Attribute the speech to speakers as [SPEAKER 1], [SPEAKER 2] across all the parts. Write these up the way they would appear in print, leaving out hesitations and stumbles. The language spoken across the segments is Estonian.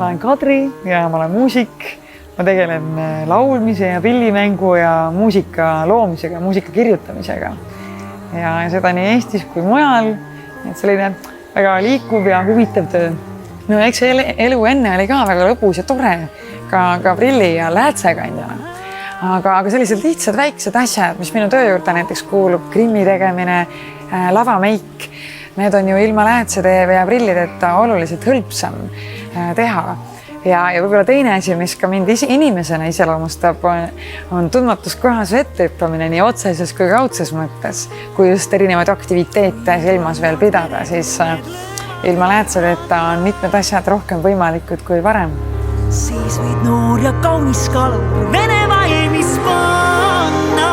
[SPEAKER 1] ma olen Kadri ja ma olen muusik. Ma tegelen laulmise ja pillimängu ja muusika loomisega, muusika kirjutamisega. Ja seda nii Eestis kui mujal. Et selline väga liikuv ja huvitav töö. No eks elu enne oli ka väga lõbus ja tore, ka prilli ja läätsekandjana. Aga sellised lihtsad väiksed asjad, mis minu töö juurde näiteks kuulub, grimmi tegemine, lavameik, need on ju ilma läätseteeve ja prillideta oluliselt hõlpsam teha. Ja võib-olla teine asi, mis ka mind inimesena iseloomustab, on tundmatus kohas vette hüppamine nii otseses kui kaudses mõttes. Kui just erinevaid aktiviteete silmas veel pidada, siis ilma läätsedeta on mitmed asjad rohkem võimalikud kui varem.
[SPEAKER 2] Siis võid noor ja kaunis kalur Vene valmis panna.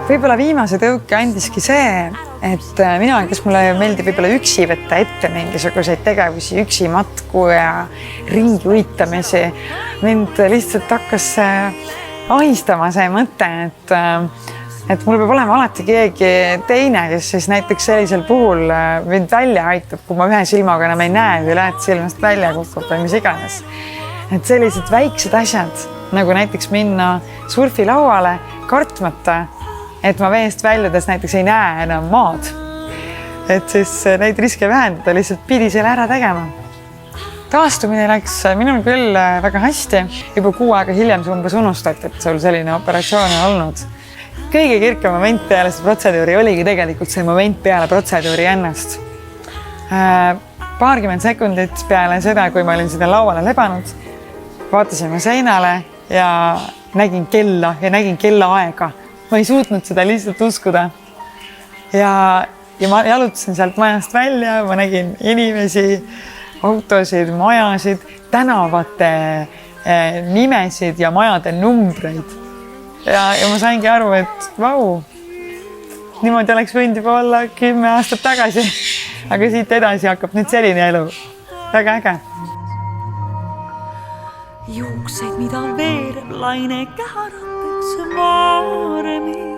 [SPEAKER 1] Võib-olla viimase tõuke andiski see, et mina, kes mulle meeldib võib-olla üksi võtta ette mingisuguseid tegevusi, üksi matku ja ringi uitamisi. Mind lihtsalt hakkas ahistama see mõte, et mul peab olema alati keegi teine, kes siis näiteks sellisel puhul mind välja aitab, kui ma ühe silmaga enam ei näe või lähed silmast välja kukub või mis iganes. Et sellised väiksed asjad, nagu näiteks minna surfilauale kartmata, et ma veest väljudes näiteks ei näe enam maad. Et siis neid riske vähendada, lihtsalt pidi selle ära tegema. Taastumine läks minul küll väga hästi. Juba 6 aega hiljem see umbes unustati, et sul selline operatsioon on olnud. Kõige kirke moment peale see protseduuri oligi tegelikult see moment peale protseduuri ennast. Paarkümmend sekundit peale seda, kui ma olin seda lauale lebanud, vaatasime seinale ja nägin kella ja nägin kella aega. Ma ei suutnud seda lihtsalt uskuda. Ja ma jalutasin sealt majast välja, ma nägin inimesi, autosid, majasid, tänavate nimesid ja majade numbreid. Ja ma saingi aru, et vau, niimoodi oleks võinud juba olla 10 aastat tagasi. Aga siit edasi hakkab nüüd selline elu. Väga äge.
[SPEAKER 2] Juukseid, mida veereb laine käharatakse maaremi.